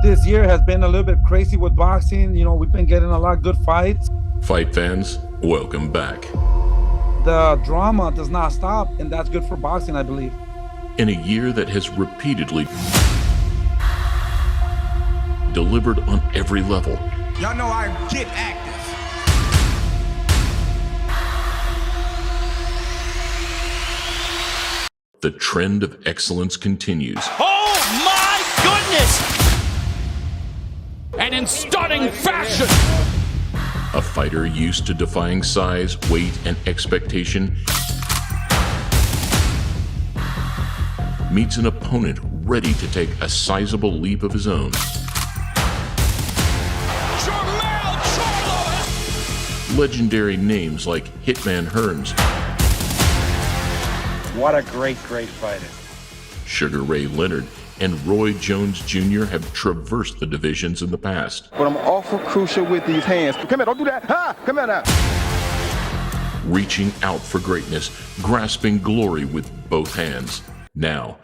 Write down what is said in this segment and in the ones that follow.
This year has been a little bit crazy with boxing. You know, we've been getting a lot of good fights. Fight fans, welcome back. The drama does not stop, and that's good for boxing, I believe. In a year that has repeatedly delivered on every level. Y'all know I get active. The trend of excellence continues. Oh my goodness! And in stunning fashion! A fighter used to defying size, weight, and expectation meets an opponent ready to take a sizable leap of his own. Jermell Charlo! Legendary names like Hitman Hearns, What a great fighter. Sugar Ray Leonard, and Roy Jones Jr. have traversed the divisions in the past. But I'm awful crucial with these hands. Come here, don't do that. Ha! Come here now. Reaching out for greatness, grasping glory with both hands. Now,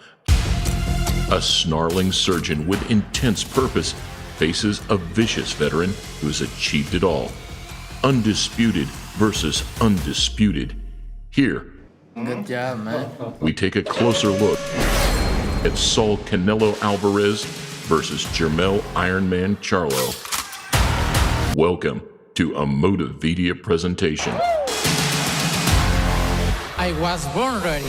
a snarling surgeon with intense purpose faces a vicious veteran who has achieved it all. Undisputed versus undisputed. Here, good job, man. we take a closer look at Saul Canelo Alvarez versus Jermell Ironman Charlo. Welcome to a Motivedia presentation. I was born ready.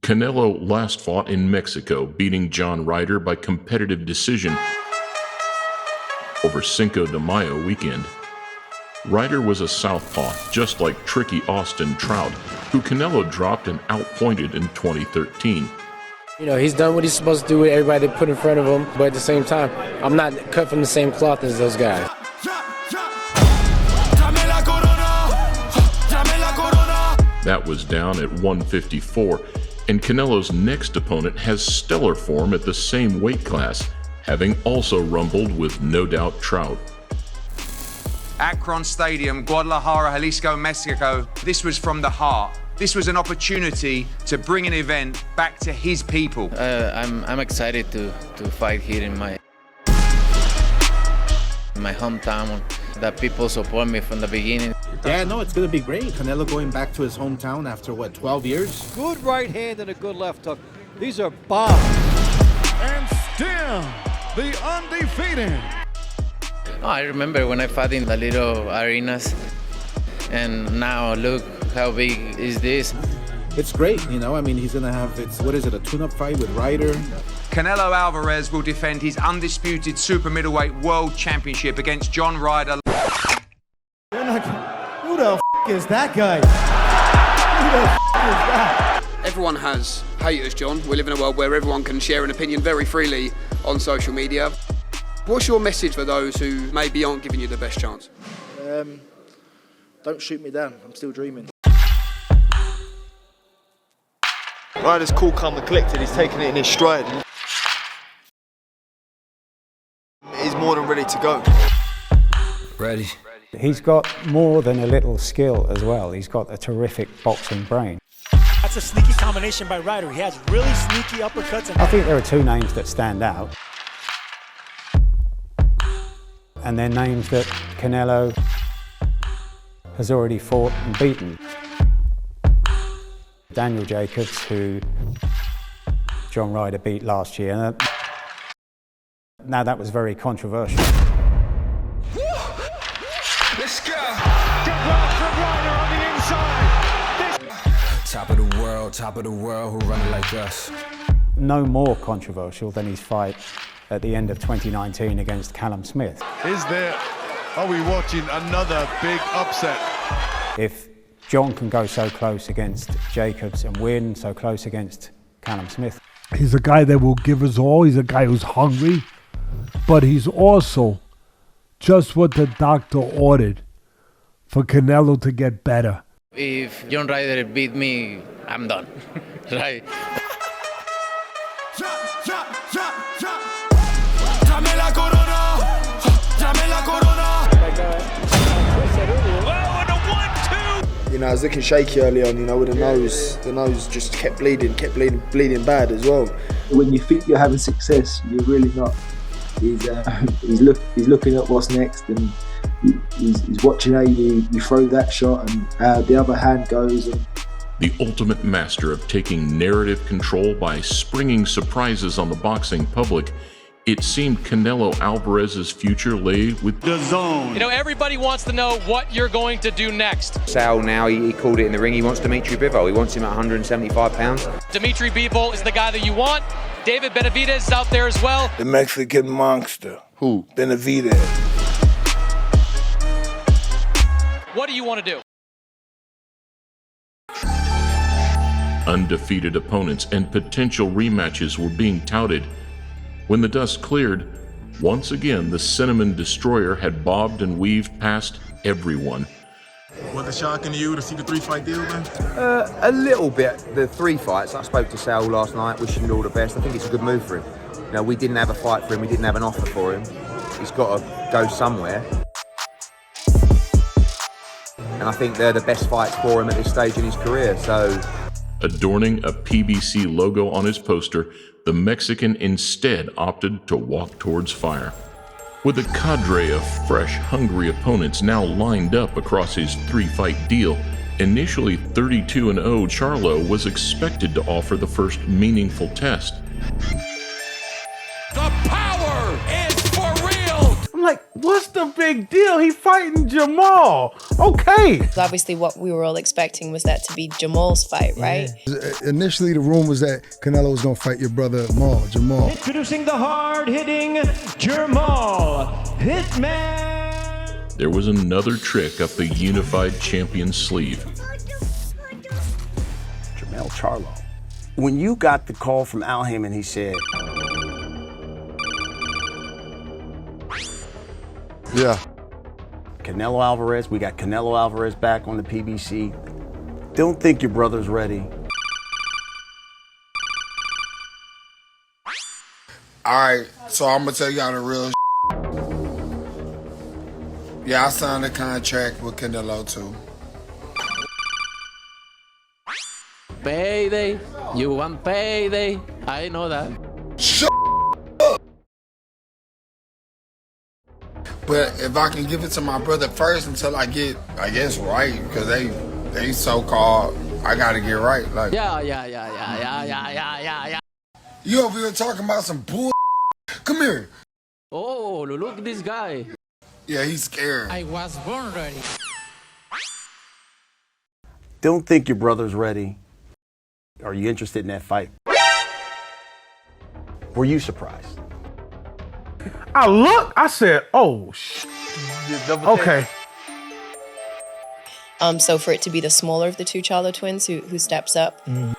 Canelo last fought in Mexico, beating John Ryder by competitive decision over Cinco de Mayo weekend. Ryder was a southpaw, just like tricky Austin Trout, who Canelo dropped and outpointed in 2013. You know, he's done what he's supposed to do with everybody they put in front of him, but at the same time, I'm not cut from the same cloth as those guys. That was down at 154, and Canelo's next opponent has stellar form at the same weight class, having also rumbled with No Doubt Trout. Akron Stadium, Guadalajara, Jalisco, Mexico. This was from the heart. This was an opportunity to bring an event back to his people. I'm excited to fight here in my hometown. That people support me from the beginning. Yeah, no, it's going to be great. Canelo going back to his hometown after, what, 12 years? Good right hand and a good left hook. These are bombs. And still, the undefeated. Oh, I remember when I fought in the little arenas, and now look how big is this. It's great, you know. I mean, he's going to have, a tune-up fight with Ryder. Canelo Alvarez will defend his undisputed super middleweight world championship against John Ryder. Who the is that guy? Who the is that? Everyone has haters, John. We live in a world where everyone can share an opinion very freely on social media. What's your message for those who maybe aren't giving you the best chance? Don't shoot me down. I'm still dreaming. Ryder's cool, calm and collected. He's taking it in his stride. He's more than ready to go. Ready. He's got more than a little skill as well. He's got a terrific boxing brain. That's a sneaky combination by Ryder. He has really sneaky uppercuts. I think there are two names that stand out. And they're names that Canelo has already fought and beaten. Daniel Jacobs, who John Ryder beat last year. Now that was very controversial. Let's go! Good work from Ryder on the inside! Top of the world, who run it like us? No more controversial than his fight at the end of 2019 against Callum Smith. Are we watching another big upset? If John can go so close against Jacobs and win so close against Callum Smith. He's a guy that will give us all. He's a guy who's hungry, but he's also just what the doctor ordered for Canelo to get better. If John Ryder beat me, I'm done. Right? You know, I was looking shaky early on, you know, with the nose just kept bleeding bad as well. When you think you're having success, you're really not. He's looking at what's next, and he's watching how you throw that shot and how the other hand goes. And the ultimate master of taking narrative control by springing surprises on the boxing public, it seemed Canelo Alvarez's future lay with the zone. You know, everybody wants to know what you're going to do next. Sal now, he called it in the ring. He wants Dimitri Bivol. He wants him at 175 pounds. Dimitri Bivol is the guy that you want. David Benavidez is out there as well. The Mexican monster. Who? Benavidez. What do you want to do? Undefeated opponents and potential rematches were being touted. When the dust cleared, once again the Cinnamon Destroyer had bobbed and weaved past everyone. Was it shocking to you to see the 3-fight deal then? A little bit. The 3 fights. I spoke to Sal last night, wishing him all the best. I think it's a good move for him. You know, we didn't have a fight for him. We didn't have an offer for him. He's got to go somewhere. And I think they're the best fights for him at this stage in his career. So, adorning a PBC logo on his poster, the Mexican instead opted to walk towards fire. With a cadre of fresh, hungry opponents now lined up across his 3-fight deal, initially 32-0 Charlo was expected to offer the first meaningful test. The power is for real. I'm like, what's the big deal? He fighting Jermell. Okay. Obviously, what we were all expecting was that to be Jermell's fight, right? Initially, the rumor was that Canelo was going to fight your brother Jermell. Introducing the hard-hitting Jermell Hitman. There was another trick up the unified champion's sleeve. Jermell Charlo. When you got the call from Al Heyman, he said, yeah. Canelo Alvarez, we got Canelo Alvarez back on the PBC. Don't think your brother's ready. All right, so I'm gonna tell y'all the real Yeah, I signed a contract with Canelo too. Payday. You want payday. I know that. Shut up. But if I can give it to my brother first until I get, I guess, right, because they so-called, I gotta get right. Like, Yeah. you over here talking about some bull. Come here. Oh, look at this guy. Yeah, he's scared. I was born ready. Don't think your brother's ready. Are you interested in that fight? Were you surprised? I said, oh, okay. So for it to be the smaller of the 2 Charlo twins who steps up. Jermell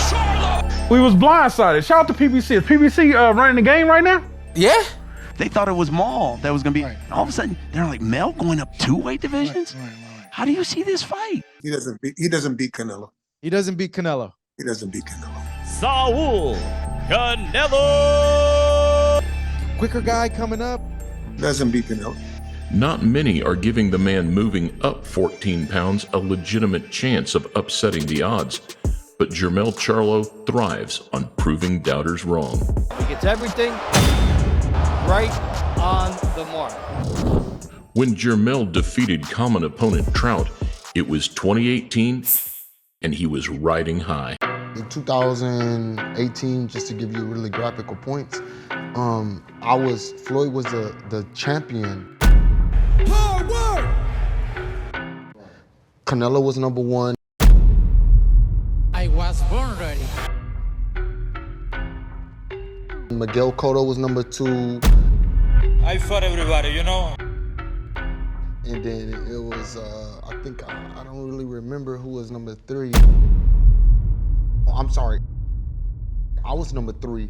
Charlo. We was blindsided. Shout out to PBC. Is PBC running the game right now? Yeah. They thought it was Maul that was going to be. All of a sudden, they're like, Mel going up 2 weight divisions? Right. How do you see this fight? He doesn't beat Canelo. He doesn't beat Canelo. He doesn't beat Canelo. Saul Canelo. Quicker guy coming up. Doesn't beat Canelo. Not many are giving the man moving up 14 pounds a legitimate chance of upsetting the odds. But Jermell Charlo thrives on proving doubters wrong. He gets everything right on the mark. When Jermell defeated common opponent Trout, it was 2018, and he was riding high. In 2018, just to give you really graphical points, Floyd was the champion. Hard work. Canelo was number 1. I was born ready. Miguel Cotto was number 2. I fought everybody, you know. And then it was, I think, I don't really remember who was number 3. Oh, I'm sorry. I was number 3.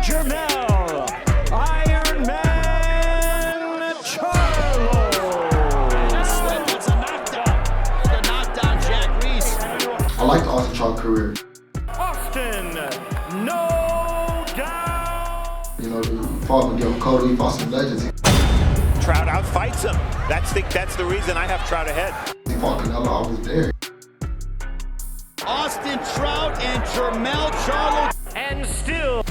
Jermell Iron Man Charlo. That's a knockdown. The knockdown, Jack Reese. I liked Austin Trout's career. Austin, no doubt. You know, he fought Miguel Cotto, he fought some legends. Trout outfights him. That's the reason I have Trout ahead. He fought Canelo, I was there. Austin Trout and And still,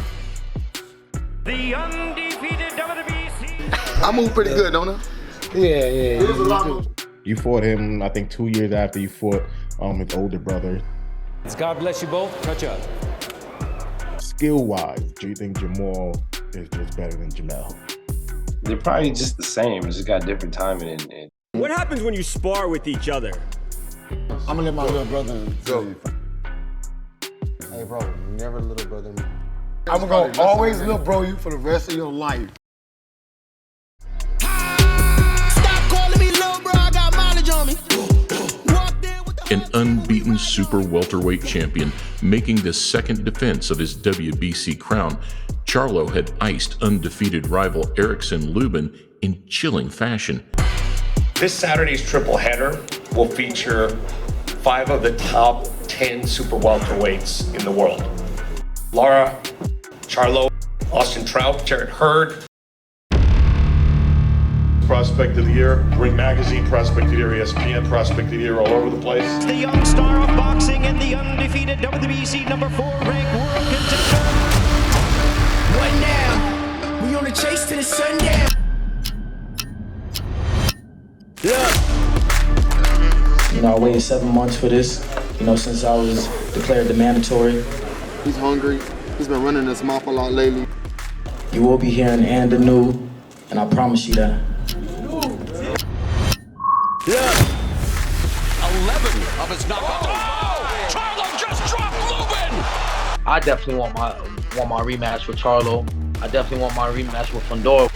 the undefeated WBC. I move pretty good, don't I? Yeah. You fought him, I think, 2 years after you fought his older brother. God bless you both. Touch up. Skill-wise, do you think Jermell is just better than Jermell? They're probably just the same. It's just got different timing. And What happens when you spar with each other? I'm gonna let my little brother go. Hey, bro, never little brother me. I'm gonna always little bro you for the rest of your life. Stop calling me little bro, I got mileage on me. An unbeaten super welterweight champion making the second defense of his WBC crown, Charlo had iced undefeated rival Erickson Lubin in chilling fashion. This Saturday's triple header will feature 5 of the top 10 super welterweights in the world. Lara, Charlo, Austin Trout, Jarrett Hurd. Prospect of the Year, Ring Magazine, Prospect of the Year, ESPN, Prospect of the Year, all over the place. The young star of boxing and the undefeated WBC #4 ranked world contender. What now? We on the chase to the sundown. You know, I waited 7 months for this, since I was declared the mandatory. He's hungry. He's been running his mouth a lot lately. You will be hearing and the new, and I promise you that. 11 of his knockouts. Oh! Charlo just dropped Lubin! I definitely want my rematch with Charlo. I definitely want my rematch with Fundora.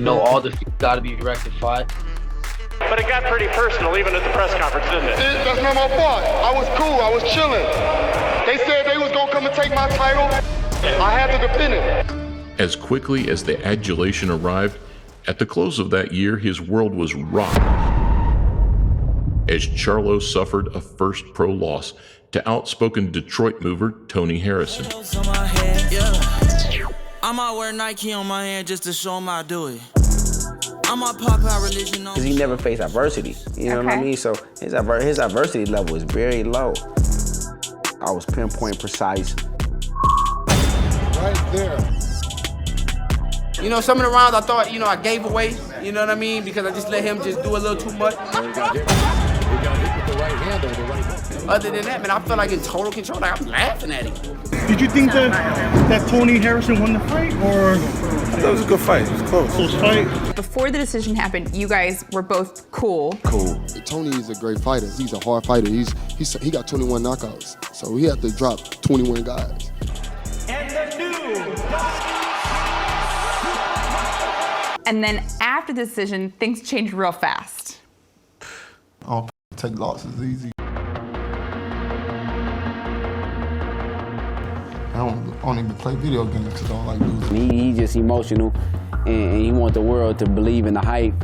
All defeats got to be rectified. But it got pretty personal even at the press conference, didn't it? That's not my fault. I was cool. I was chilling. They said they was gonna come and take my title. I had to defend it. As quickly as the adulation arrived, at the close of that year, his world was rocked as Charlo suffered a first pro loss to outspoken Detroit mover Tony Harrison. I might wear Nike on my hand just to show him I do it. I might pop out religion on. Because he never faced adversity, you know what I mean? So his adversity level is very low. I was pinpoint precise. Right there. Some of the rounds I thought, I gave away, you know what I mean? Because I just let him just do a little too much. Other than that, man, I felt like in total control. Like, I'm laughing at him. Did you think that Tony Harrison won the fight, or? That was a good fight. It was close. Close fight. Before the decision happened, you guys were both cool. Cool. Tony is a great fighter. He's a hard fighter. He got 21 knockouts, so he had to drop 21 guys. And the new. And then after the decision, things changed real fast. I don't take losses easy. I don't even play video games because I don't like losing. He's just emotional, and he wants the world to believe in the hype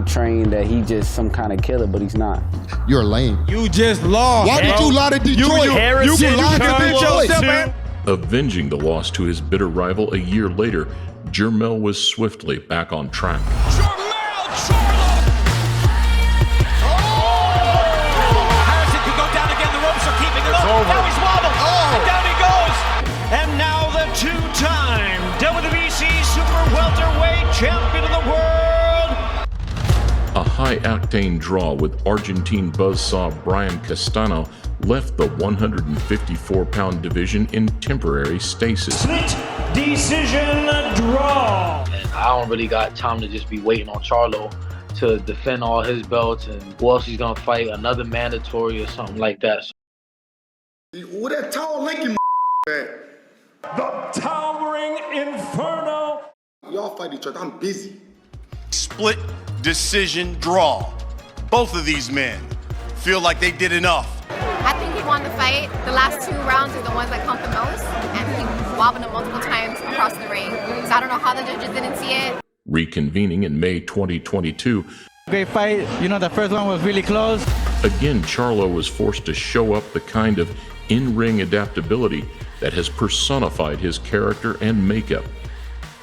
train that he just some kind of killer, but he's not. You're lame. You just lost. Why did you lie to Detroit? You lied to Detroit, man. Avenging the loss to his bitter rival a year later, Jermell was swiftly back on track. Jermell Charlo! Harrison could go down again. The ropes are keeping him up. Now he's wobbled. And down he goes. And now the two-time WBC Super Welterweight Champion of the World. A high-octane draw with Argentine buzzsaw Brian Castano left the 154-pound division in temporary stasis. Split decision draw. And I don't really got time to just be waiting on Charlo to defend all his belts and who else he's gonna fight, another mandatory or something like that. What that tall lanky at? The towering inferno. Y'all fight each other. I'm busy. Split decision draw. Both of these men feel like they did enough. I think he won the fight. The last 2 rounds are the ones that count the most, and he wobbled him multiple times across the ring. So I don't know how the judges didn't see it. Reconvening in May 2022. Great fight. The first one was really close. Again, Charlo was forced to show up the kind of in-ring adaptability that has personified his character and makeup,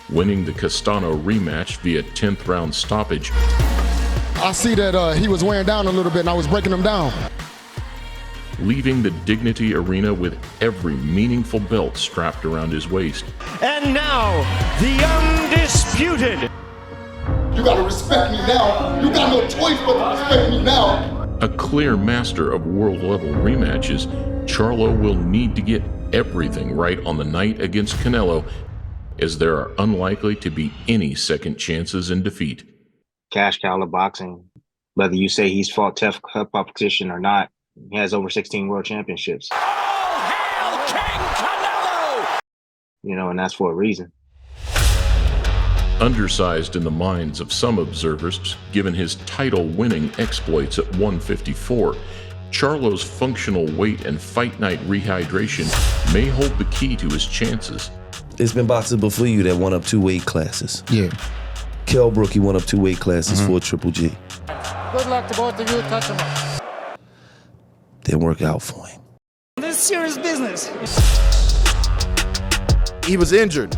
winning the Castano rematch via 10th round stoppage. I see that he was wearing down a little bit and I was breaking him down. leaving the Dignity Arena with every meaningful belt strapped around his waist. And now, the Undisputed. You gotta respect me now. You got no choice but to respect me now. A clear master of world-level rematches, Charlo will need to get everything right on the night against Canelo, as there are unlikely to be any second chances in defeat. Cash cow of boxing, whether you say he's fought tough competition or not, he has over 16 world championships. All hail King Canelo! You know, and that's for a reason. Undersized in the minds of some observers, given his title-winning exploits at 154, Charlo's functional weight and fight night rehydration may hold the key to his chances. There's been boxers before you that won up 2 weight classes. Yeah. Kell Brook, he won up 2 weight classes for Triple G. Good luck to both of you. Touch them up. Didn't work out for him. This is serious business. He was injured.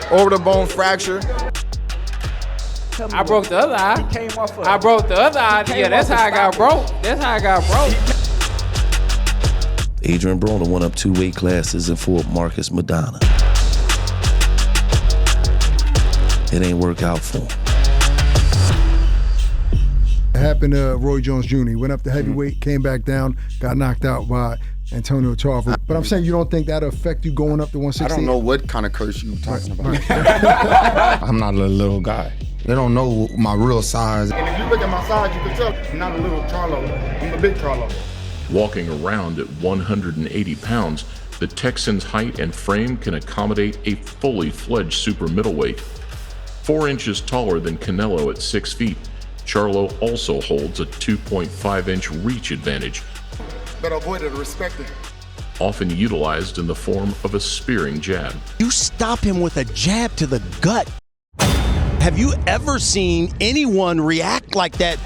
Over the bone fracture. I broke the other eye. I broke the other eye. Yeah, that's how I got broke. That's how I got broke. Adrian Broner won up 2 weight classes and fought Marcus Madonna. It ain't work out for him. It happened to Roy Jones Jr. He went up to heavyweight, came back down, got knocked out by Antonio Tarver. But I'm saying, you don't think that'll affect you going up to 160? I don't know what kind of curse you talking about. I'm not a little guy. They don't know my real size. And if you look at my size, you can tell I'm not a little Charlo. I'm a big Charlo. Walking around at 180 pounds, the Texan's height and frame can accommodate a fully fledged super middleweight. 4 inches taller than Canelo at 6 feet, Charlo also holds a 2.5-inch reach advantage, Better avoid it or respect it. often utilized in the form of a spearing jab. You stop him with a jab to the gut. Have you ever seen anyone react like that?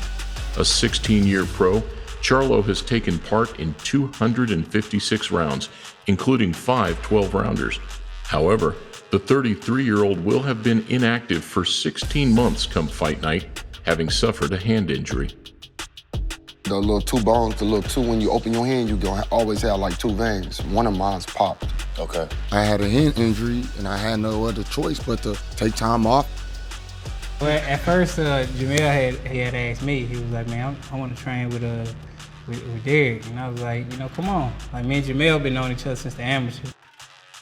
A 16-year pro, Charlo has taken part in 256 rounds, including 5 12-rounders. However, the 33-year-old will have been inactive for 16 months come fight night, having suffered a hand injury. The little 2 bones, the little 2, when you open your hand, you gonna always have like 2 veins. One of mine's popped. Okay. I had a hand injury, and I had no other choice but to take time off. Well, at first, Jermell had asked me. He was like, "Man, I want to train with Derek," and I was like, "Come on." Like, me and Jermell been knowing each other since the amateur.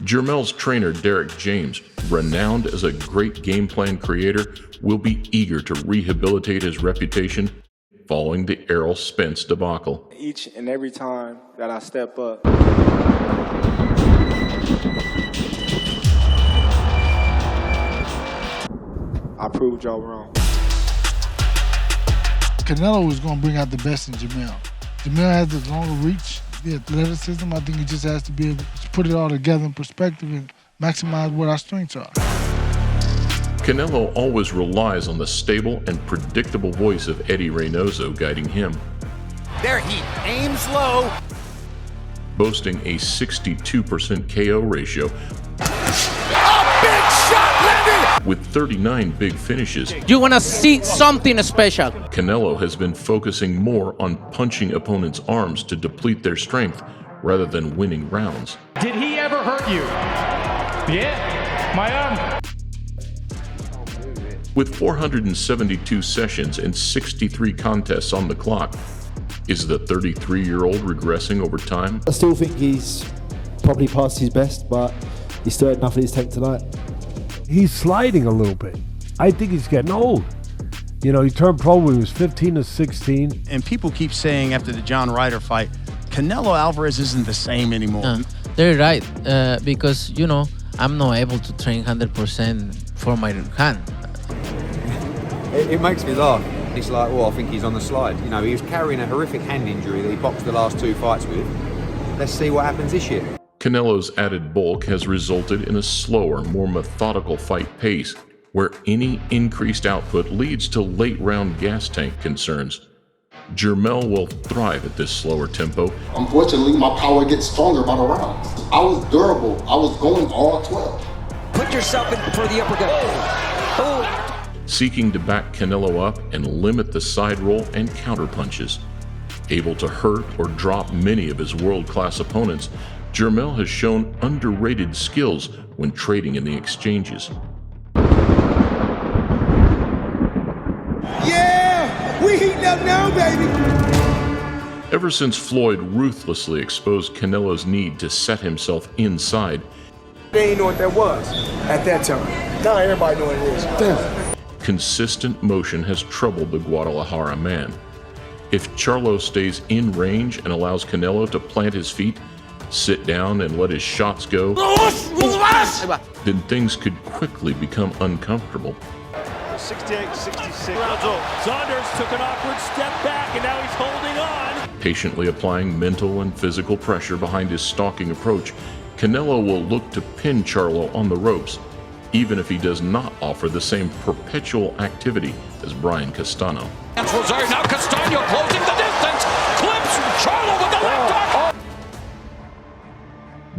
Jermell's trainer, Derek James, renowned as a great game plan creator, will be eager to rehabilitate his reputation following the Errol Spence debacle. Each and every time that I step up, I proved y'all wrong. Canelo was going to bring out the best in Jermell. Jermell has the longer reach, the athleticism. I think he just has to be able to put it all together in perspective and maximize what our strengths are. Canelo always relies on the stable and predictable voice of Eddie Reynoso guiding him. There he aims low. Boasting a 62% KO ratio, A big shot landed. with 39 big finishes. You want to see something special? Canelo has been focusing more on punching opponents' arms to deplete their strength rather than winning rounds. Did he ever hurt you? Yeah, my arm. With 472 sessions and 63 contests on the clock, is the 33-year-old regressing over time? I still think he's probably past his best, but he still had nothing in his tank tonight. He's sliding a little bit. I think he's getting old. You know, he turned pro when he was 15 or 16. And people keep saying after the John Ryder fight, Canelo Alvarez isn't the same anymore. They're right, because, I'm not able to train 100% for my hand. It makes me laugh. It's like, I think he's on the slide. He was carrying a horrific hand injury that he boxed the last 2 fights with. Let's see what happens this year. Canelo's added bulk has resulted in a slower, more methodical fight pace, where any increased output leads to late-round gas tank concerns. Jermell will thrive at this slower tempo. Unfortunately, my power gets stronger by the rounds. I was durable. I was going all 12. Put yourself in for the uppercut. Seeking to back Canelo up and limit the side roll and counter punches. Able to hurt or drop many of his world-class opponents, Jermell has shown underrated skills when trading in the exchanges. Yeah! We heating up now, baby! Ever since Floyd ruthlessly exposed Canelo's need to set himself inside, They ain't know what that was at that time. Now everybody know what it is. Damn. consistent motion has troubled the Guadalajara man. If Charlo stays in range and allows Canelo to plant his feet, sit down, and let his shots go, then things could quickly become uncomfortable. 68-66. Saunders took an awkward step back, and now he's holding on. Patiently applying mental and physical pressure behind his stalking approach, Canelo will look to pin Charlo on the ropes, even if he does not offer the same perpetual activity as Brian Castano. Now Castano closing the distance. Clips Charlo with the left hook.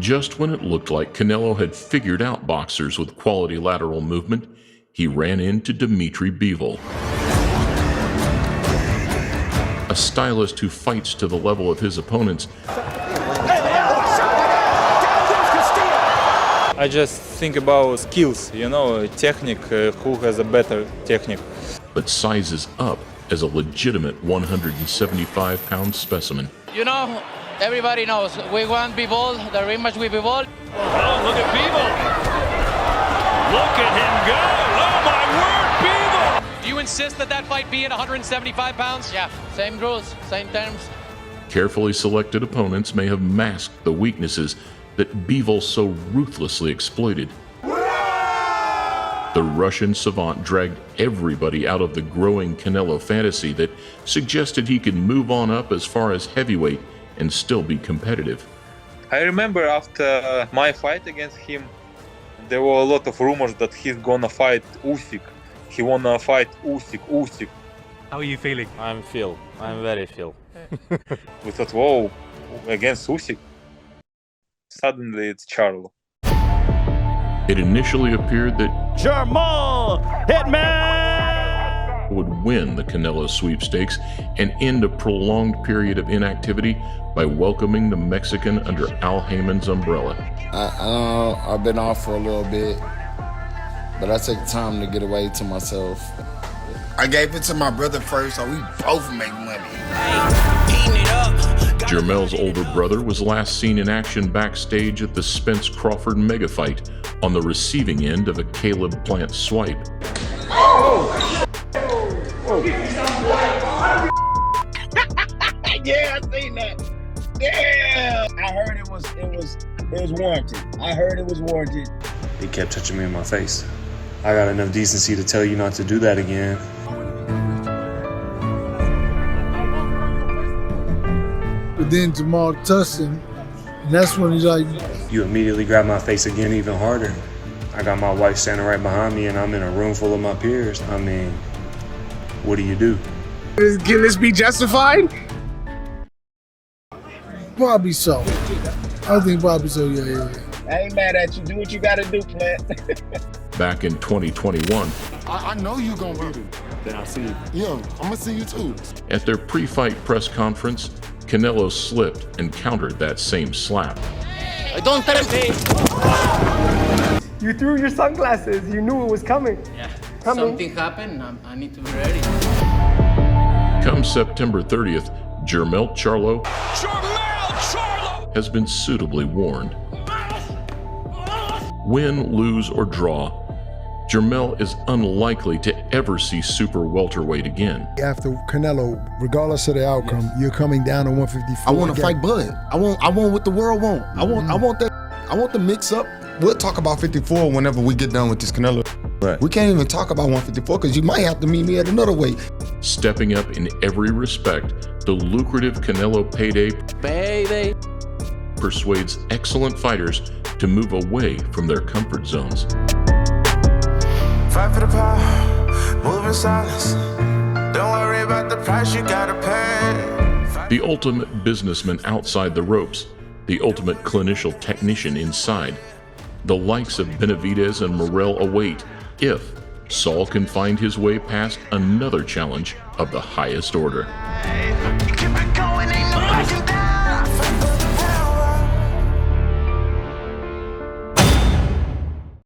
Just when it looked like Canelo had figured out boxers with quality lateral movement, he ran into Dimitri Bivol, a stylist who fights to the level of his opponents. I just think about skills, technique, who has a better technique. But sizes up as a legitimate 175-pound specimen. Everybody knows we want Bivol, the rematch with Bivol. Oh, look at Bivol. Look at him go. Oh, my word, Bivol. Do you insist that fight be at 175 pounds? Yeah, same rules, same terms. Carefully selected opponents may have masked the weaknesses that Bivol so ruthlessly exploited. The Russian savant dragged everybody out of the growing Canelo fantasy that suggested he could move on up as far as heavyweight and still be competitive. I remember after my fight against him, there were a lot of rumors that he's gonna fight Usyk. He wanna fight Usyk. How are you feeling? I'm very feel. We thought, whoa, against Usyk? Suddenly it's Charlo. It initially appeared that Jermell Hitman would win the Canelo sweepstakes and end a prolonged period of inactivity by welcoming the Mexican under Al Heyman's umbrella. I've been off for a little bit, but I take time to get away to myself. I gave it to my brother first, so we both make money. Jermell's older brother was last seen in action backstage at the Spence Crawford mega fight on the receiving end of a Caleb Plant swipe. Yeah, I seen that. Yeah, I heard it was warranted. He kept touching me in my face. I got enough decency to tell you not to do that again. But then Jamal touched him, and that's when he's like, You immediately grabbed my face again even harder. I got my wife standing right behind me and I'm in a room full of my peers. I mean, what do you do? Can this be justified? probably so. I think probably so, yeah. I ain't mad at you. Do what you gotta do, Plant. Back in 2021, I know you gonna beat him. Then I'll see you. Yeah, I'm gonna see you too. at their pre-fight press conference, Canelo slipped and countered that same slap. Don't tempt me. You threw your sunglasses. You knew it was coming. Yeah. Coming. Something happened. I need to be ready. Come September 30th, Jermell Charlo has been suitably warned. Win, lose, or draw, Jermell is unlikely to ever see super welterweight again. After Canelo, regardless of the outcome, you're coming down to 154. I want to fight Bud. I want what the world want. I want the mix up. We'll talk about 54 whenever we get done with this Canelo. Right. We can't even talk about 154 because you might have to meet me at another weight. Stepping up in every respect, the lucrative Canelo payday persuades excellent fighters to move away from their comfort zones. Fight for the power, move in silence. Don't worry about the price you gotta pay. The ultimate businessman outside the ropes, the ultimate clinical technician inside. The likes of Benavidez and Morrell await if Saul can find his way past another challenge of the highest order. Keep it going. crashing down.